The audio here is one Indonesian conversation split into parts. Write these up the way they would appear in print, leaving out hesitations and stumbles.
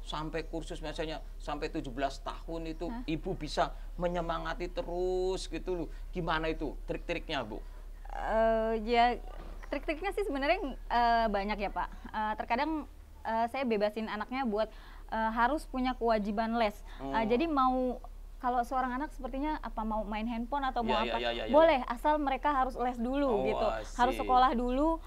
sampai kursus misalnya sampai 17 tahun itu ibu bisa menyemangati terus gitu loh. Gimana itu trik-triknya, Bu? Ya trik-triknya sih sebenarnya banyak ya, Pak. Terkadang saya bebasin anaknya buat harus punya kewajiban les. Jadi mau kalau seorang anak sepertinya apa mau main handphone atau mau apa, boleh asal mereka harus les dulu gitu, harus sekolah dulu.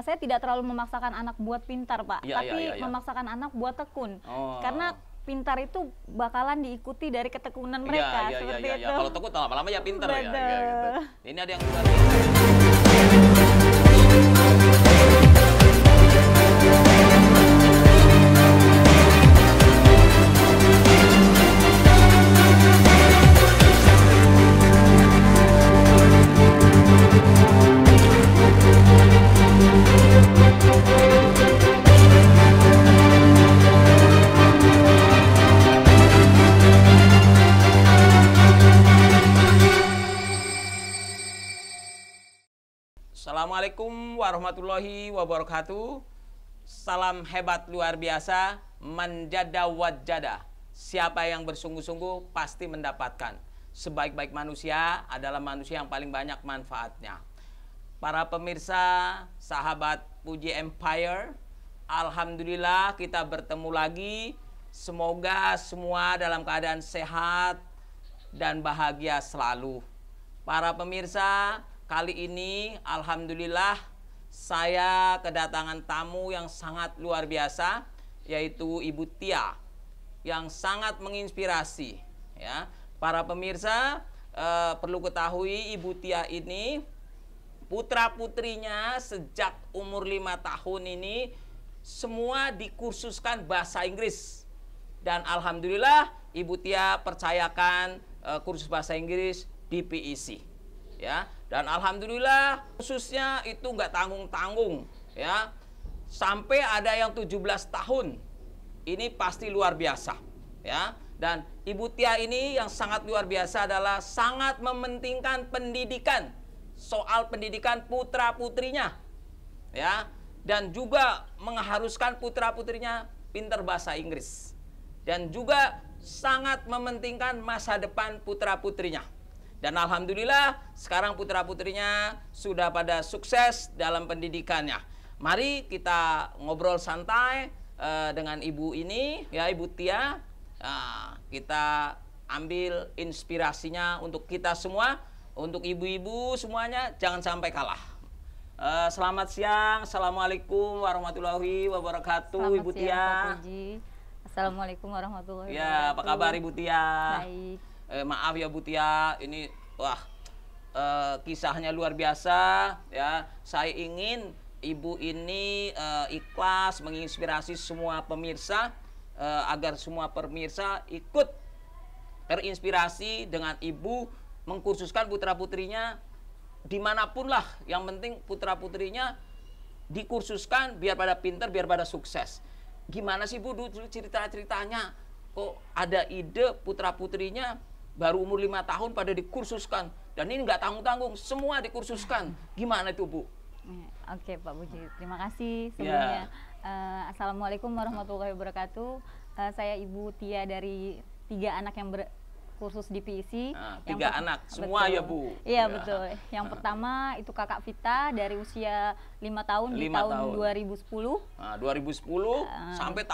Saya tidak terlalu memaksakan anak buat pintar, Pak, tapi memaksakan anak buat tekun, karena pintar itu bakalan diikuti dari ketekunan mereka seperti itu. Kalau tekun lama-lama ya pintar ya. Gitu. Ini ada yang Assalamualaikum warahmatullahi wabarakatuh. Salam hebat luar biasa, manjada wajada. Siapa yang bersungguh-sungguh pasti mendapatkan. Sebaik-baik manusia adalah manusia yang paling banyak manfaatnya. Para pemirsa, sahabat Puji Empire, alhamdulillah kita bertemu lagi. Semoga semua dalam keadaan sehat dan bahagia selalu. Para pemirsa, kali ini alhamdulillah saya kedatangan tamu yang sangat luar biasa, yaitu Ibu Tia, yang sangat menginspirasi ya. Para pemirsa perlu ketahui Ibu Tia ini putra-putrinya sejak umur 5 tahun ini semua dikursuskan bahasa Inggris. Dan alhamdulillah Ibu Tia percayakan kursus bahasa Inggris di PEC ya. Dan alhamdulillah khususnya itu nggak tanggung-tanggung ya. Sampai ada yang 17 tahun. Ini pasti luar biasa ya. Dan Ibu Tia ini yang sangat luar biasa adalah sangat mementingkan pendidikan. Soal pendidikan putra-putrinya ya. Dan juga mengharuskan putra-putrinya pintar bahasa Inggris. Dan juga sangat mementingkan masa depan putra-putrinya. Dan alhamdulillah sekarang putra-putrinya sudah pada sukses dalam pendidikannya. Mari kita ngobrol santai dengan ibu ini, ya Ibu Tia. Kita ambil inspirasinya untuk kita semua, untuk ibu-ibu semuanya, jangan sampai kalah. Selamat siang, assalamualaikum warahmatullahi wabarakatuh, Ibu Tia. Pak Puji. Assalamualaikum warahmatullahi wabarakatuh. Ya, apa kabar Ibu Tia? Baik. Maaf ya Bu Tia, ini wah kisahnya luar biasa ya. Saya ingin ibu ini ikhlas menginspirasi semua pemirsa agar semua pemirsa ikut terinspirasi dengan ibu mengkursuskan putra-putrinya dimanapun lah. Yang penting putra-putrinya dikursuskan biar pada pinter, biar pada sukses. Gimana sih Bu dulu cerita-ceritanya kok ada ide putra-putrinya baru umur 5 tahun pada dikursuskan, dan ini nggak tanggung-tanggung, semua dikursuskan. Gimana itu Bu? Oke Pak Puji, terima kasih sebelumnya. Assalamualaikum warahmatullahi wabarakatuh. Saya Ibu Tia dari 3 anak yang berkursus di PEC. 3 anak, semua betul. Ya Bu? Iya betul. Yang pertama itu kakak Vita dari usia 5 tahun di tahun 2010. 2010 sampai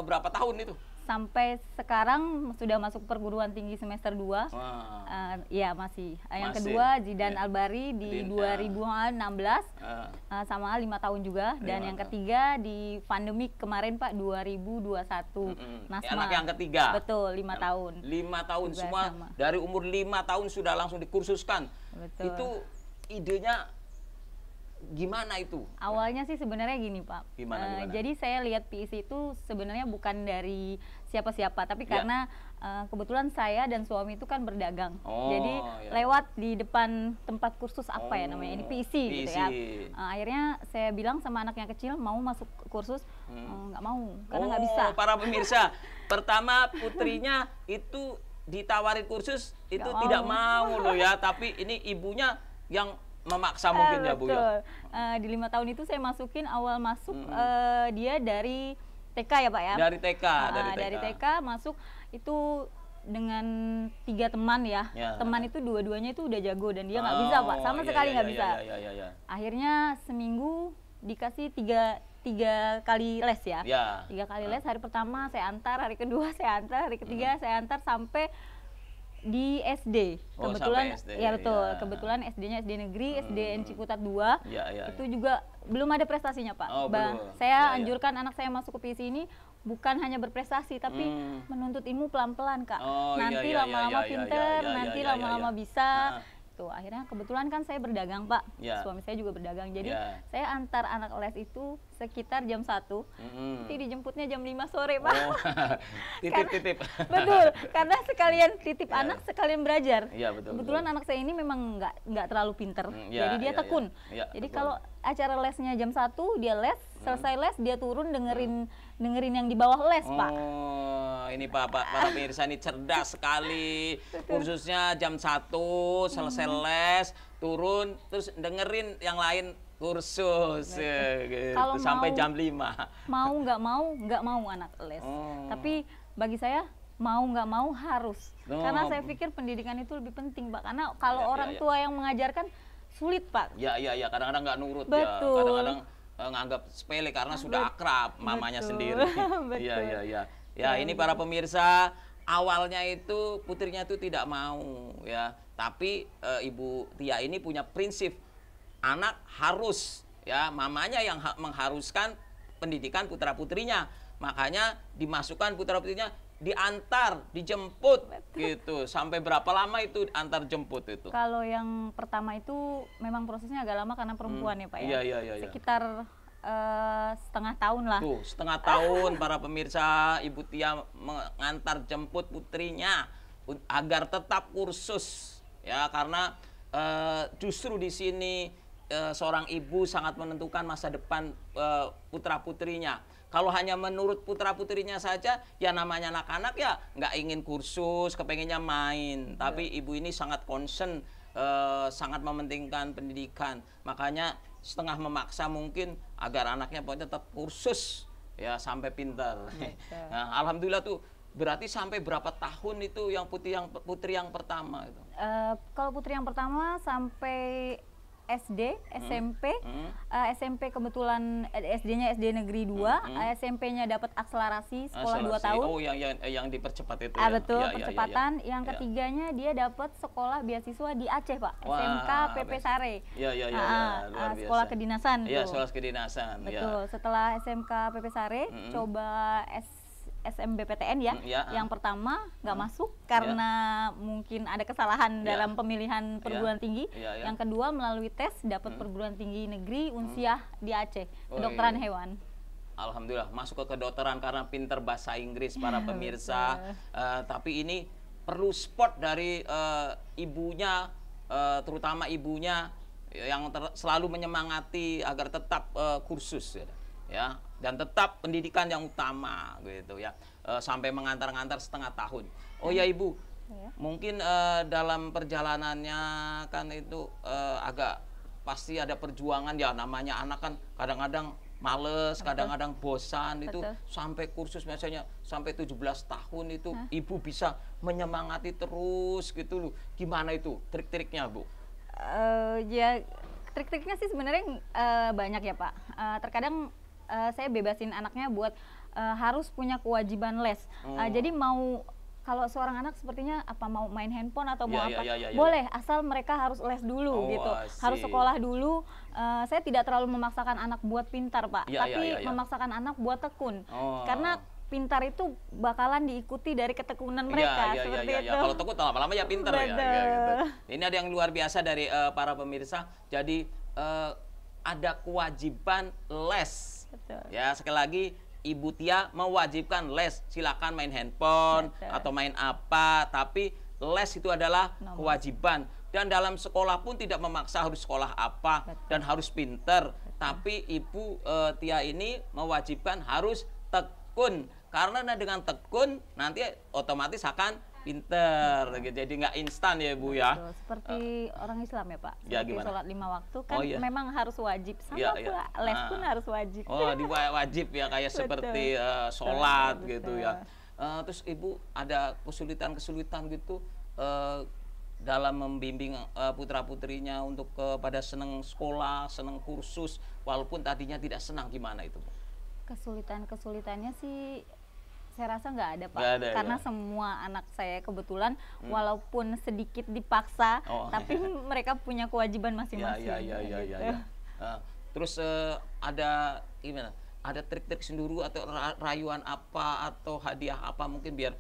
berapa tahun itu? Sampai sekarang sudah masuk perguruan tinggi semester 2. Ya masih. Yang kedua Zidan Albari di 2016 sama 5 tahun juga. Dan yang ketiga di pandemik kemarin Pak 2021. Nasma. Anak yang ketiga. Betul, 5 tahun. 5 tahun juga semua sama. Dari umur 5 tahun sudah langsung dikursuskan. Betul. Itu idenya gimana itu? Awalnya sih sebenarnya gini Pak. Gimana? Jadi saya lihat PEC itu sebenarnya bukan dari siapa-siapa, tapi karena kebetulan saya dan suami itu kan berdagang. Jadi lewat di depan tempat kursus apa ya namanya, ini PEC gitu ya. Akhirnya saya bilang sama anak yang kecil mau masuk kursus, nggak mau karena nggak bisa. Para pemirsa, pertama putrinya itu ditawarin kursus itu tidak mau loh ya, tapi ini ibunya yang memaksa mungkin ya Bu ya. Di 5 tahun itu saya masukin awal masuk dia dari TK ya Pak ya? Dari TK, dari TK masuk itu dengan 3 teman ya. Teman itu dua-duanya itu udah jago dan dia nggak bisa Pak, sama sekali nggak bisa. Akhirnya seminggu dikasih tiga kali les ya. 3 kali les, hari pertama saya antar, hari kedua saya antar, hari ketiga saya antar sampai di SD. Kebetulan SD, ya betul, kebetulan SD-nya SD negeri, SDN Ciputat 2. Itu juga belum ada prestasinya Pak. Saya anjurkan anak saya masuk ke PISI ini bukan hanya berprestasi tapi menuntut ilmu pelan-pelan Kak. Nanti lama-lama pinter, nanti lama-lama bisa. Tuh, akhirnya kebetulan kan saya berdagang Pak, suami saya juga berdagang, jadi saya antar anak les itu sekitar jam 1, nanti dijemputnya jam 5 sore Pak. Titip-titip. Betul, karena sekalian titip anak, sekalian belajar. Betul, kebetulan anak saya ini memang nggak terlalu pinter, jadi dia tekun. Jadi kalau acara lesnya jam 1, dia les, selesai les dia turun dengerin yang di bawah les Pak. Ini para pemirsa ini cerdas sekali. Kursusnya jam 1 selesai les, turun terus dengerin yang lain kursus gitu, kalau sampai jam 5. Nggak mau anak les. Tapi bagi saya mau nggak mau harus. Karena saya pikir pendidikan itu lebih penting Pak. Karena kalau orang tua yang mengajarkan sulit Pak. Kadang-kadang nggak nurut. Betul. Kadang-kadang nganggap sepele karena sudah akrab mamanya sendiri. Ini para pemirsa, awalnya itu putrinya itu tidak mau ya, tapi Ibu Tia ini punya prinsip anak harus ya, mamanya yang mengharuskan pendidikan putra-putrinya. Makanya dimasukkan putra-putrinya, diantar, dijemput gitu. Sampai berapa lama itu antar jemput itu? Kalau yang pertama itu memang prosesnya agak lama karena perempuan ya Pak ya. Sekitar setengah tahun lah. Tuh, setengah tahun para pemirsa, Ibu Tia mengantar jemput putrinya agar tetap kursus ya, karena justru di sini seorang ibu sangat menentukan masa depan putra-putrinya. Kalau hanya menurut putra-putrinya saja, ya namanya anak-anak ya nggak ingin kursus, kepengennya main. Tapi ibu ini sangat concern, sangat mementingkan pendidikan. Makanya setengah memaksa mungkin agar anaknya pokoknya tetap kursus ya sampai pintar. Nah, alhamdulillah tuh. Berarti sampai berapa tahun itu yang putri yang pertama itu? Kalau putri yang pertama sampai SD, SMP, SMP kebetulan SD-nya SD Negeri 2, SMP-nya dapat akselerasi sekolah 2 tahun. Oh, yang dipercepat itu. Betul, percepatan. Yang ketiganya dia dapat sekolah beasiswa di Aceh, Pak. SMK PP Sare. Sekolah kedinasan. Iya, sekolah kedinasan. Betul. Setelah SMK PP Sare, coba SMBPTN ya, yang pertama nggak masuk karena mungkin ada kesalahan dalam pemilihan perguruan tinggi. Yang kedua melalui tes dapat perguruan tinggi negeri Unsiah di Aceh, kedokteran hewan. Alhamdulillah masuk ke kedokteran karena pinter bahasa Inggris para pemirsa. Tapi ini perlu support dari ibunya, terutama ibunya yang selalu menyemangati agar tetap kursus ya, dan tetap pendidikan yang utama gitu ya, sampai mengantar-ngantar setengah tahun. Oh ya Ibu, mungkin dalam perjalanannya kan itu agak pasti ada perjuangan ya, namanya anak kan kadang-kadang males, kadang-kadang bosan. Itu sampai kursus misalnya sampai 17 tahun itu Ibu bisa menyemangati terus gitu loh. Gimana itu trik-triknya Bu? Ya trik-triknya sih sebenarnya banyak ya Pak. Terkadang saya bebasin anaknya buat harus punya kewajiban les. Jadi kalau seorang anak sepertinya apa mau main handphone atau mau boleh, asal mereka harus les dulu gitu. Harus sekolah dulu. Saya tidak terlalu memaksakan anak buat pintar Pak, tapi memaksakan anak buat tekun. Karena pintar itu bakalan diikuti dari ketekunan mereka seperti itu. Kalau tekun lama-lama ya pintar ya. Gitu. Ini ada yang luar biasa dari para pemirsa. Jadi ada kewajiban les. Ya, sekali lagi Ibu Tia mewajibkan les. Silakan main handphone atau main apa, tapi les itu adalah kewajiban. Dan dalam sekolah pun tidak memaksa harus sekolah apa dan harus pinter. Tapi Ibu Tia ini mewajibkan harus tekun. Karena dengan tekun nanti otomatis akan Pinter, gitu. Jadi nggak instan ya Bu ya. Betul, seperti orang Islam ya Pak. Ya, Seperti gimana? sholat 5 waktu kan Oh, iya. memang harus wajib. Sama Iya, iya. pula les pun harus wajib. Oh, wajib ya kayak Betul. seperti sholat Betul, gitu betul. ya. Terus Ibu ada kesulitan-kesulitan gitu dalam membimbing putra-putrinya untuk pada senang sekolah, senang kursus, walaupun tadinya tidak senang, gimana itu Bu? Kesulitannya sih saya rasa nggak ada Pak, Nggak ada, karena ya? semua anak saya kebetulan walaupun sedikit dipaksa, Oh. tapi mereka punya kewajiban Ya, masing-masing. ya, ya, ya, ya, gitu. ya. Terus ada gimana? Ada trik-trik sendiri atau rayuan apa atau hadiah apa mungkin biar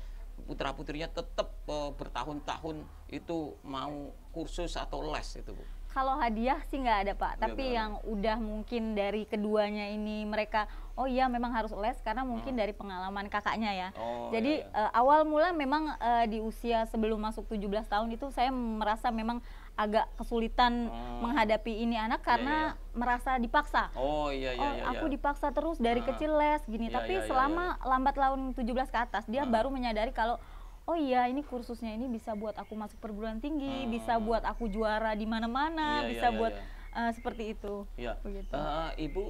putra-putrinya tetap bertahun-tahun itu mau kursus atau les itu Bu? Kalau hadiah sih nggak ada Pak, Nggak tapi ada. yang udah mungkin dari keduanya ini mereka, oh iya memang harus les karena mungkin dari pengalaman kakaknya ya. Oh, Jadi iya, awal mula memang di usia sebelum masuk 17 tahun itu saya merasa memang agak kesulitan menghadapi ini anak karena merasa dipaksa. Oh iya, iya, Oh, iya. aku dipaksa terus dari kecil les gini, Iya, tapi iya, iya, selama lambat laun 17 ke atas dia baru menyadari kalau oh iya ini kursusnya ini bisa buat aku masuk perguruan tinggi, bisa buat aku juara di mana-mana, Iya, bisa iya, buat iya. seperti itu. Iya. Begitu. Ibu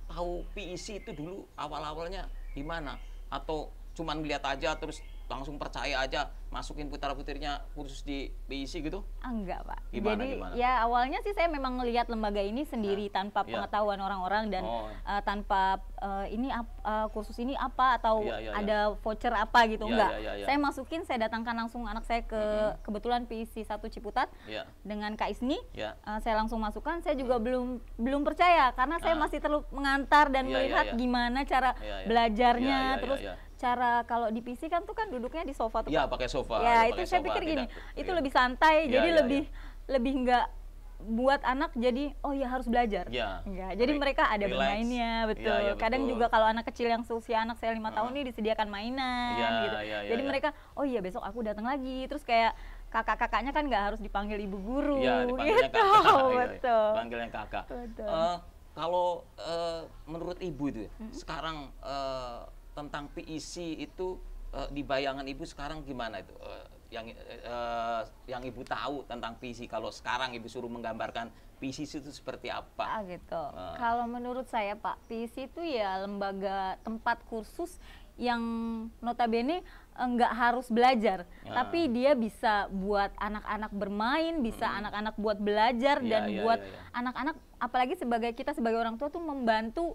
tahu PIC itu dulu awal-awalnya di mana? Atau cuman lihat aja terus langsung percaya aja masukin putra-putrinya kursus di PIC gitu? Enggak Pak. Gimana, Jadi gimana? ya awalnya sih saya memang ngelihat lembaga ini sendiri tanpa iya. pengetahuan orang-orang dan Oh. tanpa kursus ini apa atau Iya, iya, iya. ada voucher apa gitu, Iya, enggak. iya, iya, iya. Saya masukin, saya datangkan langsung anak saya ke kebetulan PIC 1 Ciputat Iya. dengan Kak Isni. Iya. Saya langsung masukkan, saya juga belum percaya karena saya masih terlalu mengantar dan Iya, iya, melihat iya. gimana cara Iya, iya. belajarnya, Iya, iya, terus iya. cara kalau di PC kan tuh kan duduknya di sofa tuh Iya, Pak. pakai sofa. Ya Iya, itu pakai saya sofa, pikir gini, tidak- itu iya. lebih santai, Iya, jadi iya, lebih nggak buat anak jadi oh ya harus belajar. Iya. Enggak, jadi mereka ada Relax. bermainnya, betul. Iya, iya, Kadang betul. juga kalau anak kecil yang seusia anak saya 5 tahun ini disediakan mainan Iya, gitu. iya, iya, Jadi iya. mereka oh iya besok aku datang lagi. Terus kayak kakak-kakaknya kan nggak harus dipanggil ibu guru Iya, dipanggilnya gitu. kakak. Iya, iya. Betul. Panggilnya kakak. Betul. Kalau menurut Ibu itu ya, sekarang tentang PIC itu di bayangan Ibu sekarang gimana itu? Yang Ibu tahu tentang PIC, kalau sekarang Ibu suruh menggambarkan PIC itu seperti apa? Gitu. Kalau menurut saya Pak, PIC itu ya lembaga tempat kursus yang notabene nggak harus belajar, tapi dia bisa buat anak-anak bermain, bisa anak-anak buat belajar Iya, dan iya, buat iya, iya. anak-anak, apalagi kita sebagai orang tua tuh membantu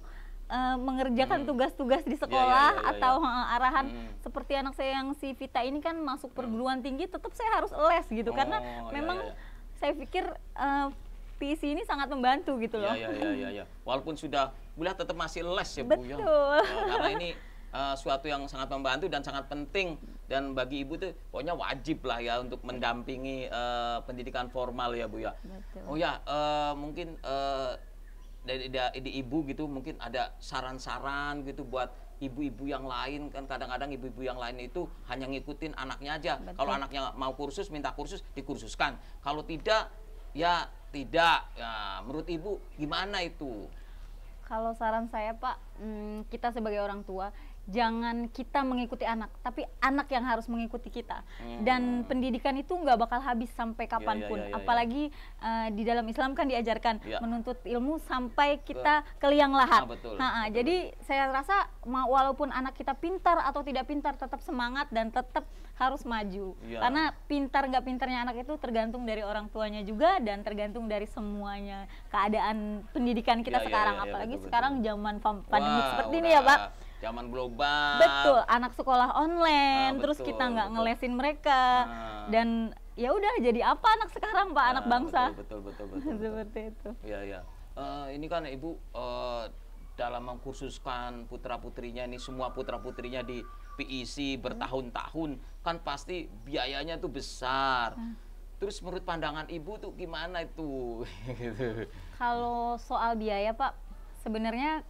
mengerjakan tugas-tugas di sekolah iya, iya, atau arahan seperti anak saya yang si Vita ini kan masuk perguruan tinggi, tetap saya harus les gitu karena Oh, iya, memang iya. saya pikir PIC ini sangat membantu gitu loh. Iya, iya, iya, iya. Walaupun sudah kuliah tetap masih les ya Bu ya. Betul. Karena ini suatu yang sangat membantu dan sangat penting, dan bagi Ibu tuh pokoknya wajib lah ya untuk mendampingi pendidikan formal ya Bu ya. Betul. Oh ya, mungkin dari Ibu gitu mungkin ada saran-saran gitu buat ibu-ibu yang lain, kan kadang-kadang ibu-ibu yang lain itu hanya ngikutin anaknya aja. Betul. Kalau anaknya mau kursus, minta kursus, dikursuskan. Kalau tidak, ya tidak. Ya, menurut Ibu gimana itu? Kalau saran saya Pak, kita sebagai orang tua jangan kita mengikuti anak, tapi anak yang harus mengikuti kita. Dan pendidikan itu nggak bakal habis sampai kapanpun. iya, iya. Apalagi di dalam Islam kan diajarkan Iya. menuntut ilmu sampai kita ke liang lahat. Betul, Nah, betul. jadi saya rasa walaupun anak kita pintar atau tidak pintar, tetap semangat dan tetap harus maju. Iya. Karena pintar nggak pintarnya anak itu tergantung dari orang tuanya juga dan tergantung dari semuanya keadaan pendidikan kita Iya, iya, sekarang. iya, iya, Apalagi betul, sekarang betul. zaman pandemi Wah, seperti ini udah ya Pak. Zaman global. Betul, anak sekolah online, terus betul, kita nggak betul. ngelesin mereka dan ya udah jadi apa anak sekarang Pak, anak bangsa. Betul, betul, betul, betul. Seperti itu. Iya, iya. Ini kan Ibu dalam mengkursuskan putra-putrinya ini, semua putra-putrinya di PIC bertahun-tahun, kan pasti biayanya tuh besar. Terus menurut pandangan Ibu tuh gimana itu? Gitu. Kalau soal biaya Pak, sebenarnya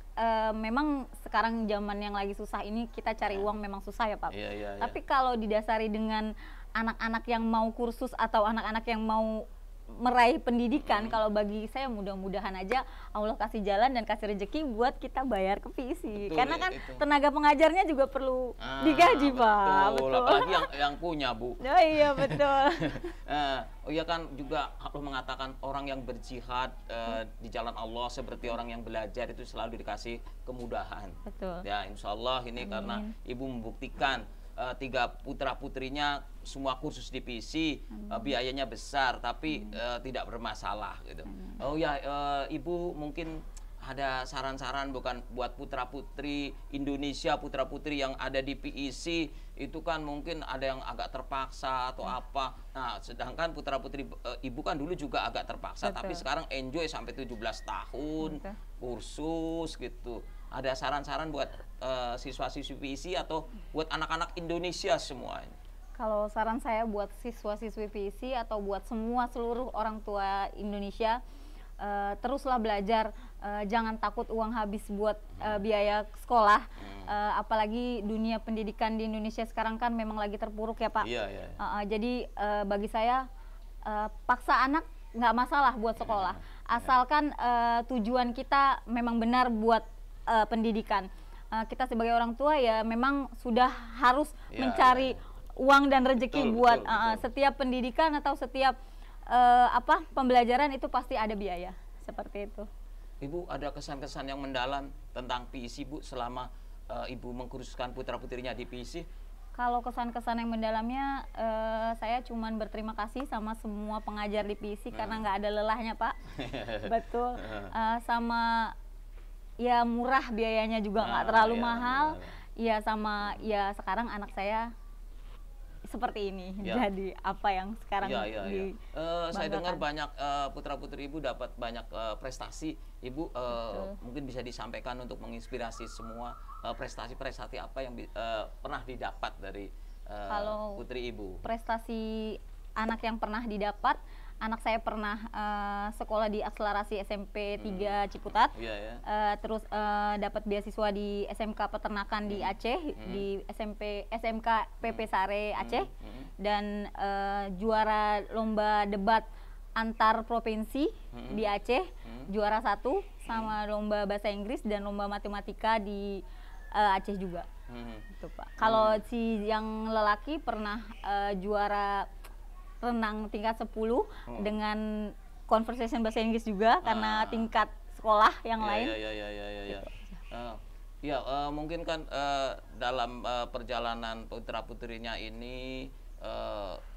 memang sekarang zaman yang lagi susah ini kita cari uang memang susah ya Pak. Iya, iya, iya. Tapi kalau didasari dengan anak-anak yang mau kursus atau anak-anak yang mau meraih pendidikan. Kalau bagi saya mudah-mudahan aja Allah kasih jalan dan kasih rezeki buat kita bayar ke PISI. Karena kan tenaga pengajarnya juga perlu digaji, Pak. Betul. Apalagi yang punya, Bu. Oh iya, betul. Oh iya kan juga Allah mengatakan orang yang berjihad di jalan Allah seperti orang yang belajar itu selalu dikasih kemudahan. Betul. Ya, insya Allah ini karena Ibu membuktikan 3 putra-putrinya semua kursus di PISI, biayanya besar tapi tidak bermasalah gitu. Oh ya, Ibu mungkin ada saran-saran bukan buat putra-putri Indonesia, putra-putri yang ada di PISI itu kan mungkin ada yang agak terpaksa atau apa. Nah, sedangkan putra-putri Ibu kan dulu juga agak terpaksa, tapi sekarang enjoy sampai 17 tahun kursus gitu. Ada saran-saran buat siswa-siswi PISI atau buat anak-anak Indonesia semua? Kalau saran saya buat siswa-siswi PISI atau buat seluruh orang tua Indonesia, teruslah belajar, jangan takut uang habis buat biaya sekolah. Apalagi dunia pendidikan di Indonesia sekarang kan memang lagi terpuruk ya, Pak. Jadi bagi saya paksa anak nggak masalah buat sekolah, asalkan tujuan kita memang benar buat pendidikan. Kita sebagai orang tua ya memang sudah harus mencari uang dan rezeki buat setiap pendidikan atau setiap pembelajaran itu pasti ada biaya seperti itu. Ibu ada kesan-kesan yang mendalam tentang PISI, Bu, selama Ibu mengkursuskan putra-putrinya di PISI? Kalau kesan-kesan yang mendalamnya, saya cuman berterima kasih sama semua pengajar di PISI karena nggak ada lelahnya, Pak. Betul. Sama ya murah biayanya juga nggak terlalu mahal. Ya sama ya sekarang anak saya seperti ini. Jadi apa yang sekarang saya dengar banyak putra-putri Ibu dapat banyak prestasi. Ibu mungkin bisa disampaikan untuk menginspirasi semua prestasi-prestasi apa yang pernah didapat dari putri Ibu. Prestasi anak yang pernah didapat, anak saya pernah sekolah di akselerasi SMP 3 Ciputat, terus dapat beasiswa di SMK Peternakan di Aceh, di SMK PP Sare Aceh, dan juara lomba debat antar provinsi di Aceh, juara 1, sama lomba bahasa Inggris dan lomba matematika di Aceh juga. Itu, Pak. Kalau si yang lelaki pernah juara renang tingkat 10 dengan conversation bahasa Inggris juga karena tingkat sekolah yang lain. Mungkin kan dalam perjalanan putra-putrinya ini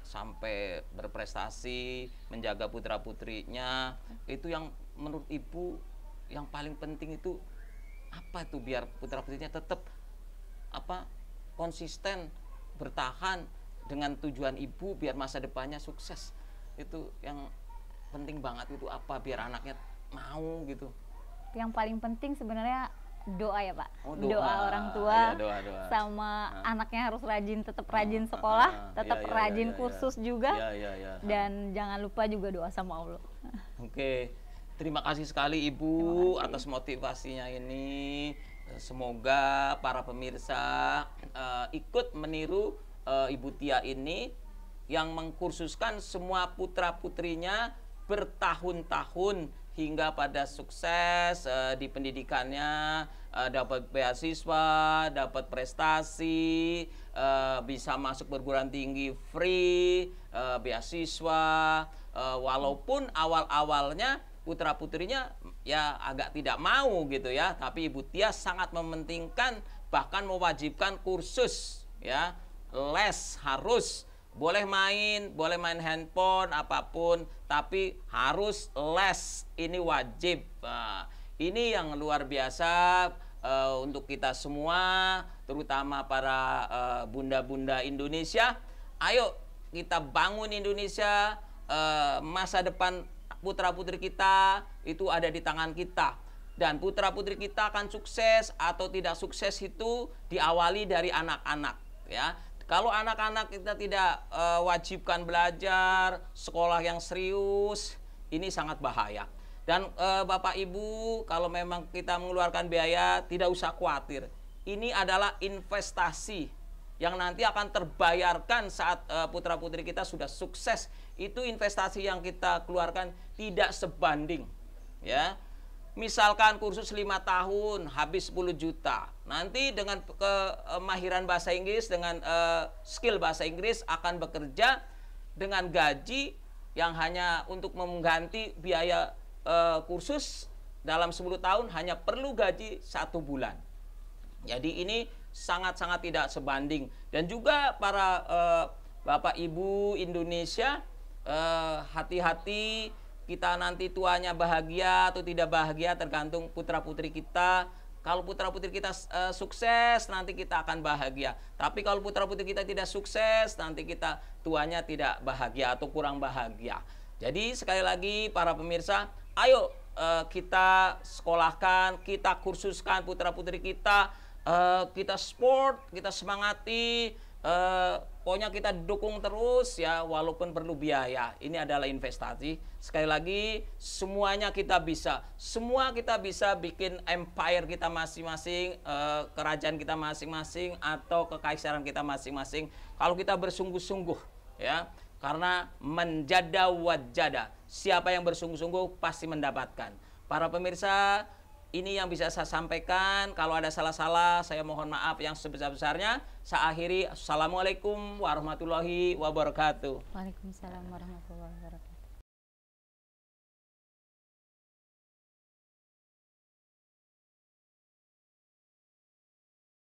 sampai berprestasi menjaga putra-putrinya, itu yang menurut Ibu yang paling penting itu apa tuh biar putra-putrinya tetap konsisten bertahan dengan tujuan Ibu biar masa depannya sukses? Itu yang penting banget, itu apa biar anaknya mau gitu? Yang paling penting sebenarnya doa ya, Pak. Doa orang tua, doa. Sama anaknya harus rajin, tetap rajin sekolah, tetap rajin kursus juga, dan jangan lupa juga doa sama Allah. Oke, terima kasih sekali Ibu atas motivasinya ini. Semoga para pemirsa ikut meniru Ibu Tia ini yang mengkursuskan semua putra-putrinya bertahun-tahun hingga pada sukses di pendidikannya, dapat beasiswa, dapat prestasi, bisa masuk perguruan tinggi free, beasiswa, walaupun awal-awalnya putra-putrinya ya agak tidak mau gitu ya, tapi Ibu Tia sangat mementingkan, bahkan mewajibkan kursus ya, les harus, boleh main handphone apapun, tapi harus les, ini wajib. Nah, ini yang luar biasa untuk kita semua, terutama para bunda-bunda Indonesia. Ayo kita bangun Indonesia, masa depan putra-putri kita itu ada di tangan kita. Dan putra-putri kita akan sukses atau tidak sukses itu diawali dari anak-anak ya. Kalau anak-anak kita tidak wajibkan belajar, sekolah yang serius, ini sangat bahaya. Dan Bapak Ibu, kalau memang kita mengeluarkan biaya, tidak usah khawatir. Ini adalah investasi yang nanti akan terbayarkan saat putra-putri kita sudah sukses. Itu investasi yang kita keluarkan tidak sebanding, ya. Misalkan kursus 5 tahun habis 10 juta. Nanti dengan kemahiran bahasa Inggris, dengan skill bahasa Inggris akan bekerja dengan gaji yang hanya untuk mengganti biaya kursus dalam 10 tahun hanya perlu gaji 1 bulan. Jadi ini sangat-sangat tidak sebanding. Dan juga para Bapak Ibu Indonesia, hati-hati, kita nanti tuanya bahagia atau tidak bahagia tergantung putra-putri kita. Kalau putra-putri kita sukses, nanti kita akan bahagia. Tapi kalau putra-putri kita tidak sukses, nanti kita tuanya tidak bahagia atau kurang bahagia. Jadi sekali lagi para pemirsa, ayo kita sekolahkan, kita kursuskan putra-putri kita, kita support, kita semangati, pokoknya kita dukung terus ya, walaupun perlu biaya. Ini adalah investasi. Sekali lagi, semuanya kita bisa. Semua kita bisa bikin empire kita masing-masing, kerajaan kita masing-masing, atau kekaisaran kita masing-masing. Kalau kita bersungguh-sungguh, ya, karena menjada wajada. Siapa yang bersungguh-sungguh pasti mendapatkan. Para pemirsa, ini yang bisa saya sampaikan. Kalau ada salah-salah, saya mohon maaf yang sebesar-besarnya. Saya akhiri. Assalamualaikum warahmatullahi wabarakatuh. Waalaikumsalam warahmatullahi wabarakatuh.